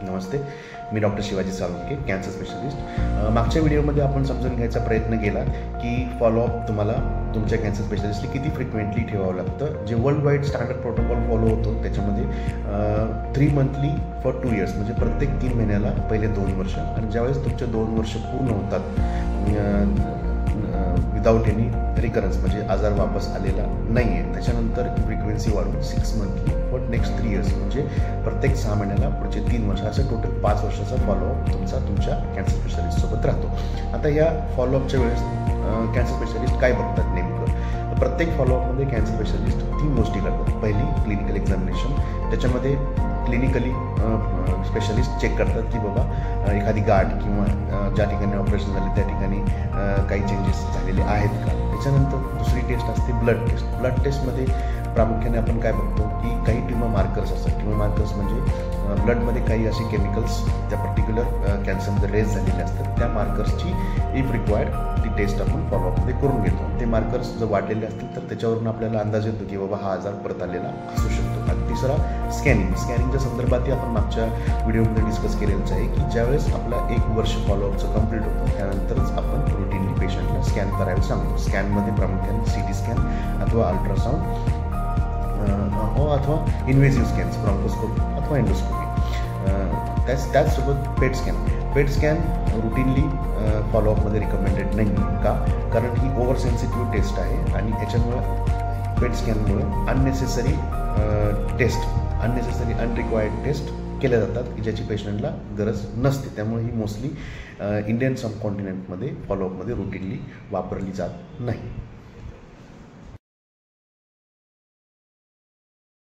नमस्ते, मी doctor Shivaji Salunkhe, cancer specialist. मागच्या व्हिडिओमध्ये आपण समजून घ्यायचा प्रयत्न केला की फॉलोअप तुम्हाला तुमच्या कॅन्सर स्पेशलिस्टला किती फ्रिक्वेंटली ठेवावं लागतं. जे world wide standard protocol follow होतो त्याच्यामध्ये 3 मंथली फॉर 2 इयर्स, म्हणजे प्रत्येक 3 महिन्याला पहिले 2 वर्ष, आणि ज्यावेळेस तुमचे 2 वर्ष पूर्ण होतात विदाऊट एनी रिकरन्स, म्हणजे आजार वापस आलेला नाही आहे, त्याच्यानंतर फ्रिक्वेन्सी वाढून 6 मंथली फॉर नेक्स्ट 3 इयर्स, म्हणजे प्रत्येक 6 महिन्याला पुढचे 3 वर्ष, असं टोटल 5 वर्षाचा फॉलोअप तुमच्या कॅन्सर स्पेशलिस्टसोबत राहतो. आता या फॉलोअपच्या वेळेस कॅन्सर स्पेशलिस्ट काय बघतात नेमकं? प्रत्येक फॉलोअपमध्ये कॅन्सर स्पेशलिस्ट 3 गोष्टी करतात. पहिली क्लिनिकल एक्झामिनेशन, त्याच्यामध्ये क्लिनिकली स्पेशलिस्ट चेक करतात की बाबा एखादी गाठ किंवा ज्या ठिकाणी ऑपरेशन झाले त्या ठिकाणी काही चेंजेस झालेले आहेत का. त्याच्यानंतर दुसरी टेस्ट असते ब्लड टेस्ट. ब्लड टेस्टमध्ये प्रामुख्याने आपण काय बघतो की काही ट्युमर मार्कर्स असतात. ट्युमर मार्कर्स म्हणजे ब्लडमध्ये काही असे केमिकल्स त्या पर्टिक्युलर कॅन्सरमध्ये रेज झालेले असतात. त्या मार्कर्सची इफ रिक्वायर्ड ती टेस्ट आपण फॉलोअपमध्ये करून घेतो. ते मार्कर्स जर वाढलेले असतील तर त्याच्यावरून आपल्याला अंदाज येतो की बाबा हा आजार परत आलेला असू शकतो. आणि तिसरा स्कॅनिंग. स्कॅनिंगच्या संदर्भातही आपण मागच्या व्हिडिओमध्ये डिस्कस केलेलंच आहे की ज्यावेळेस आपला 1 वर्ष फॉलोअपचं कंप्लीट होतं त्यानंतरच आपण रुटीनली पेशंटला स्कॅन करायला सांगतो. स्कॅनमध्ये प्रामुख्याने CT स्कॅन अथवा अल्ट्रासाऊंड अथवा इन्व्हेसिव्ह स्कॅन्स, ब्रॉन्कोस्कोपी अथवा एंडोस्कोपी. त्याचसोबत पेट स्कॅन. पेट स्कॅन रुटीनली फॉलोअपमध्ये रिकमेंडेड नाही. का? कारण ही ओव्हर सेन्सिटिव्ह टेस्ट आहे आणि याच्यामुळे पेट स्कॅनमुळे अननेसेसरी अनरिक्वायर्ड टेस्ट केल्या जातात की ज्याची पेशंटला गरज नसते. त्यामुळे ही मोस्टली इंडियन सबकॉन्टिनेंटमध्ये फॉलोअपमध्ये रुटीनली वापरली जात नाही.